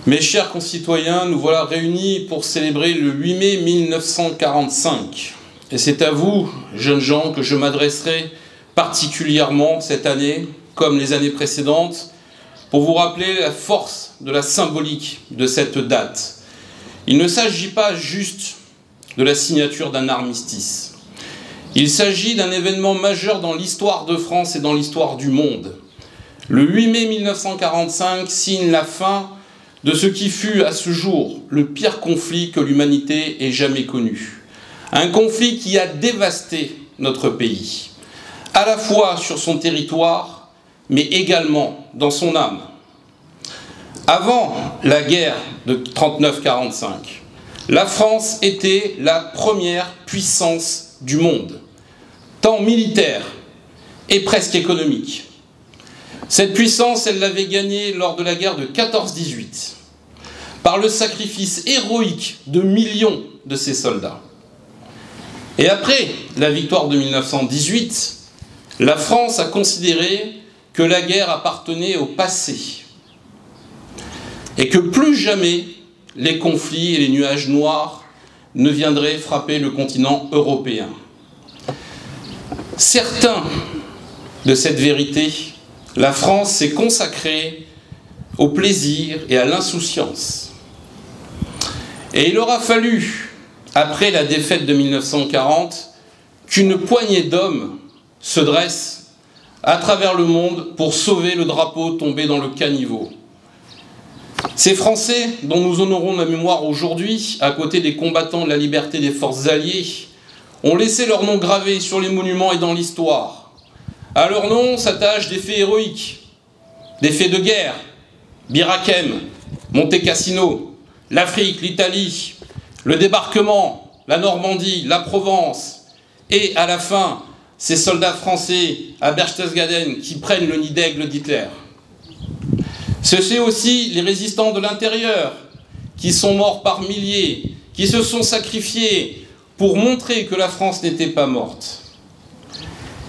Mes chers concitoyens, nous voilà réunis pour célébrer le 8 mai 1945. Et c'est à vous, jeunes gens, que je m'adresserai particulièrement cette année, comme les années précédentes, pour vous rappeler la force de la symbolique de cette date. Il ne s'agit pas juste de la signature d'un armistice. Il s'agit d'un événement majeur dans l'histoire de France et dans l'histoire du monde. Le 8 mai 1945 signe la fin de ce qui fut à ce jour le pire conflit que l'humanité ait jamais connu. Un conflit qui a dévasté notre pays, à la fois sur son territoire, mais également dans son âme. Avant la guerre de 39-45, la France était la première puissance du monde, tant militaire et presque économique. Cette puissance, elle l'avait gagnée lors de la guerre de 14-18, par le sacrifice héroïque de millions de ses soldats. Et après la victoire de 1918, la France a considéré que la guerre appartenait au passé et que plus jamais les conflits et les nuages noirs ne viendraient frapper le continent européen. Certain de cette vérité, la France s'est consacrée au plaisir et à l'insouciance. Et il aura fallu, après la défaite de 1940, qu'une poignée d'hommes se dresse à travers le monde pour sauver le drapeau tombé dans le caniveau. Ces Français, dont nous honorons la mémoire aujourd'hui, à côté des combattants de la liberté des forces alliées, ont laissé leur nom gravé sur les monuments et dans l'histoire. À leur nom s'attachent des faits héroïques, des faits de guerre, Bir Hakeim, Monte Cassino, l'Afrique, l'Italie, le débarquement, la Normandie, la Provence, et à la fin, ces soldats français à Berchtesgaden qui prennent le nid d'aigle d'Hitler. C'est aussi les résistants de l'intérieur qui sont morts par milliers, qui se sont sacrifiés pour montrer que la France n'était pas morte.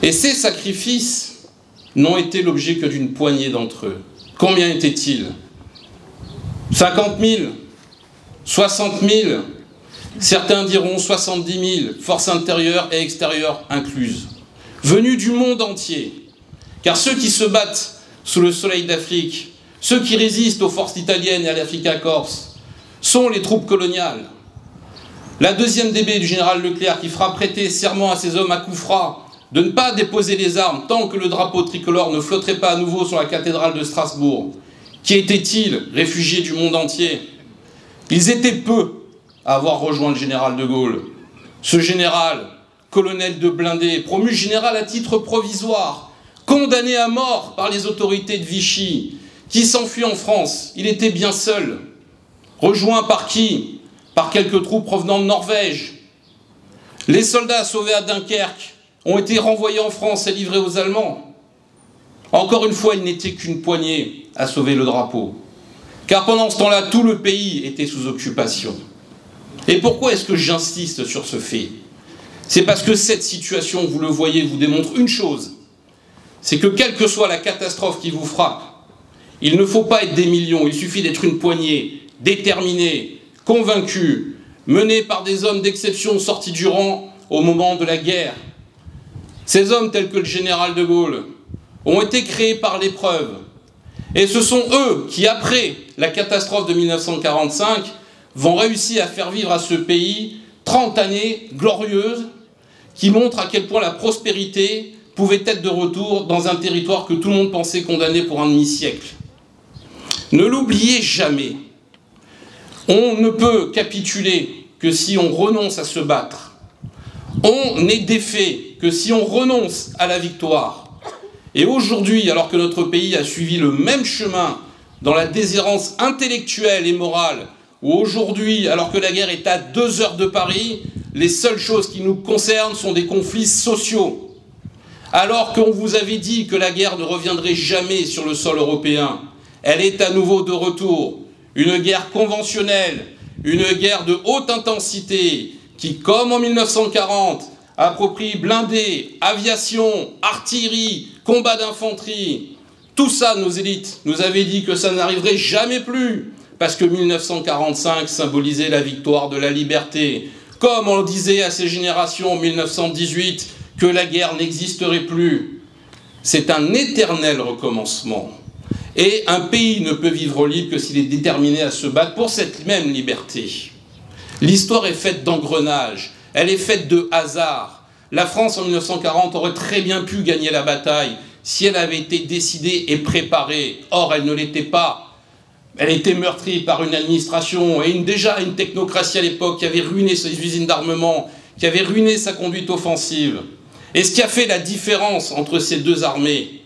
Et ces sacrifices n'ont été l'objet que d'une poignée d'entre eux. Combien étaient-ils? 50 000? 60 000? Certains diront 70 000, forces intérieures et extérieures incluses, venus du monde entier. Car ceux qui se battent sous le soleil d'Afrique, ceux qui résistent aux forces italiennes et à l'Africa Corse, sont les troupes coloniales. La deuxième DB du général Leclerc qui fera prêter serment à ses hommes à coups francs de ne pas déposer les armes tant que le drapeau tricolore ne flotterait pas à nouveau sur la cathédrale de Strasbourg. Qui étaient-ils, réfugiés du monde entier? Ils étaient peu à avoir rejoint le général de Gaulle. Ce général, colonel de blindés, promu général à titre provisoire, condamné à mort par les autorités de Vichy, qui s'enfuit en France, il était bien seul. Rejoint par qui? Par quelques troupes provenant de Norvège. Les soldats sauvés à Dunkerque ont été renvoyés en France et livrés aux Allemands. Encore une fois, il n'était qu'une poignée à sauver le drapeau. Car pendant ce temps-là, tout le pays était sous occupation. Et pourquoi est-ce que j'insiste sur ce fait? C'est parce que cette situation, vous le voyez, vous démontre une chose. C'est que quelle que soit la catastrophe qui vous frappe, il ne faut pas être des millions, il suffit d'être une poignée, déterminée, convaincue, menée par des hommes d'exception sortis du rang au moment de la guerre. Ces hommes, tels que le général de Gaulle, ont été créés par l'épreuve. Et ce sont eux qui, après la catastrophe de 1945, vont réussir à faire vivre à ce pays 30 années glorieuses qui montrent à quel point la prospérité pouvait être de retour dans un territoire que tout le monde pensait condamné pour un demi-siècle. Ne l'oubliez jamais. On ne peut capituler que si on renonce à se battre. On n'est défait que si on renonce à la victoire. Et aujourd'hui, alors que notre pays a suivi le même chemin dans la déshérence intellectuelle et morale, où aujourd'hui, alors que la guerre est à 2 heures de Paris, les seules choses qui nous concernent sont des conflits sociaux. Alors qu'on vous avait dit que la guerre ne reviendrait jamais sur le sol européen, elle est à nouveau de retour. Une guerre conventionnelle, une guerre de haute intensité, qui, comme en 1940, approprie blindés, aviation, artillerie, combat d'infanterie. Tout ça, nos élites nous avaient dit que ça n'arriverait jamais plus, parce que 1945 symbolisait la victoire de la liberté. Comme on disait à ces générations en 1918 que la guerre n'existerait plus. C'est un éternel recommencement. Et un pays ne peut vivre libre que s'il est déterminé à se battre pour cette même liberté. L'histoire est faite d'engrenages, elle est faite de hasard. La France en 1940 aurait très bien pu gagner la bataille si elle avait été décidée et préparée. Or, elle ne l'était pas. Elle était meurtrie par une administration et déjà une technocratie à l'époque qui avait ruiné ses usines d'armement, qui avait ruiné sa conduite offensive. Et ce qui a fait la différence entre ces deux armées,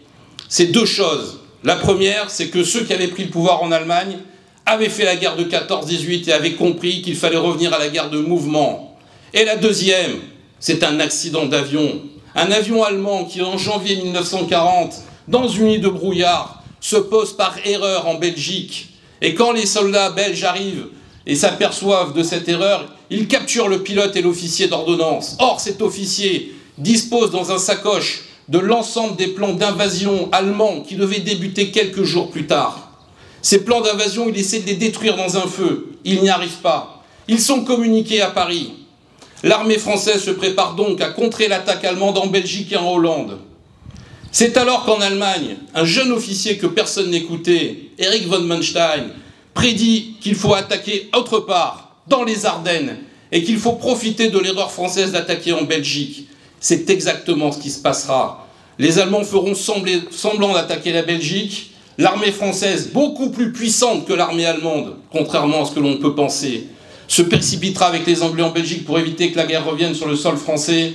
c'est deux choses. La première, c'est que ceux qui avaient pris le pouvoir en Allemagne avaient fait la guerre de 14-18 et avaient compris qu'il fallait revenir à la guerre de mouvement. Et la deuxième, c'est un accident d'avion. Un avion allemand qui, en janvier 1940, dans une nuit de brouillard, se pose par erreur en Belgique. Et quand les soldats belges arrivent et s'aperçoivent de cette erreur, ils capturent le pilote et l'officier d'ordonnance. Or, cet officier dispose dans un sacoche de l'ensemble des plans d'invasion allemands qui devaient débuter quelques jours plus tard. Ces plans d'invasion, il essaie de les détruire dans un feu. Il n'y arrive pas. Ils sont communiqués à Paris. L'armée française se prépare donc à contrer l'attaque allemande en Belgique et en Hollande. C'est alors qu'en Allemagne, un jeune officier que personne n'écoutait, Erich von Manstein, prédit qu'il faut attaquer autre part, dans les Ardennes, et qu'il faut profiter de l'erreur française d'attaquer en Belgique. C'est exactement ce qui se passera. Les Allemands feront semblant d'attaquer la Belgique, l'armée française, beaucoup plus puissante que l'armée allemande, contrairement à ce que l'on peut penser, se précipitera avec les Anglais en Belgique pour éviter que la guerre revienne sur le sol français.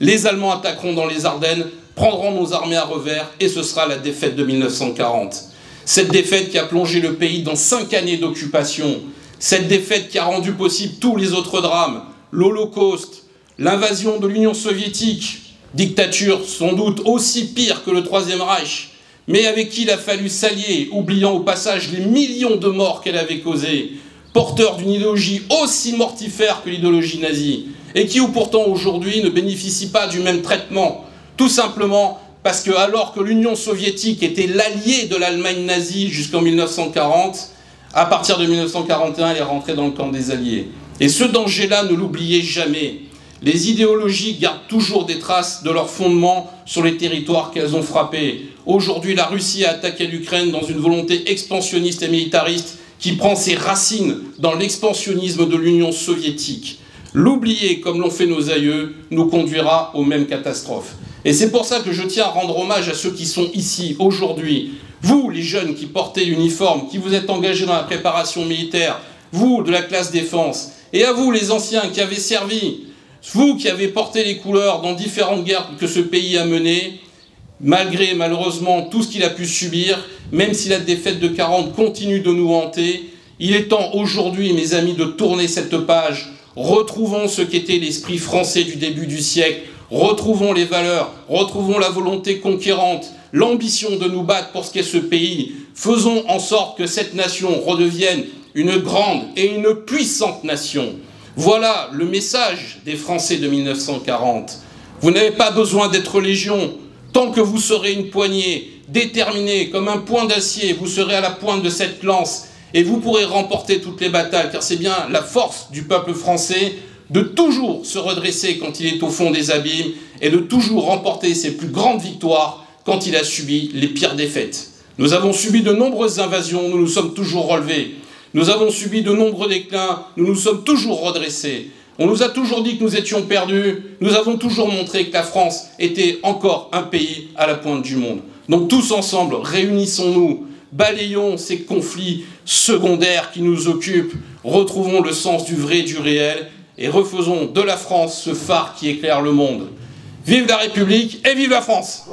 Les Allemands attaqueront dans les Ardennes, prendront nos armées à revers, et ce sera la défaite de 1940. Cette défaite qui a plongé le pays dans 5 années d'occupation, cette défaite qui a rendu possible tous les autres drames, l'Holocauste, l'invasion de l'Union soviétique, dictature sans doute aussi pire que le Troisième Reich, mais avec qui il a fallu s'allier, oubliant au passage les millions de morts qu'elle avait causés, porteur d'une idéologie aussi mortifère que l'idéologie nazie, et qui pourtant aujourd'hui ne bénéficie pas du même traitement, tout simplement parce que alors que l'Union soviétique était l'allié de l'Allemagne nazie jusqu'en 1940, à partir de 1941, elle est rentrée dans le camp des Alliés. Et ce danger-là, ne l'oubliez jamais. Les idéologies gardent toujours des traces de leur fondement sur les territoires qu'elles ont frappés. Aujourd'hui, la Russie a attaqué l'Ukraine dans une volonté expansionniste et militariste qui prend ses racines dans l'expansionnisme de l'Union soviétique. L'oublier, comme l'ont fait nos aïeux, nous conduira aux mêmes catastrophes. Et c'est pour ça que je tiens à rendre hommage à ceux qui sont ici, aujourd'hui. Vous, les jeunes qui portez l'uniforme, qui vous êtes engagés dans la préparation militaire, vous, de la classe défense, et à vous, les anciens qui avez servi, vous qui avez porté les couleurs dans différentes guerres que ce pays a menées, malgré malheureusement tout ce qu'il a pu subir, même si la défaite de 40 continue de nous hanter, il est temps aujourd'hui, mes amis, de tourner cette page. Retrouvons ce qu'était l'esprit français du début du siècle, retrouvons les valeurs, retrouvons la volonté conquérante, l'ambition de nous battre pour ce qu'est ce pays. Faisons en sorte que cette nation redevienne une grande et une puissante nation. Voilà le message des Français de 1940. Vous n'avez pas besoin d'être légion. Tant que vous serez une poignée, déterminée comme un point d'acier, vous serez à la pointe de cette lance et vous pourrez remporter toutes les batailles, car c'est bien la force du peuple français de toujours se redresser quand il est au fond des abîmes et de toujours remporter ses plus grandes victoires quand il a subi les pires défaites. Nous avons subi de nombreuses invasions, nous nous sommes toujours relevés. Nous avons subi de nombreux déclins, nous nous sommes toujours redressés. On nous a toujours dit que nous étions perdus, nous avons toujours montré que la France était encore un pays à la pointe du monde. Donc tous ensemble, réunissons-nous, balayons ces conflits secondaires qui nous occupent, retrouvons le sens du vrai et du réel, et refaisons de la France ce phare qui éclaire le monde. Vive la République et vive la France!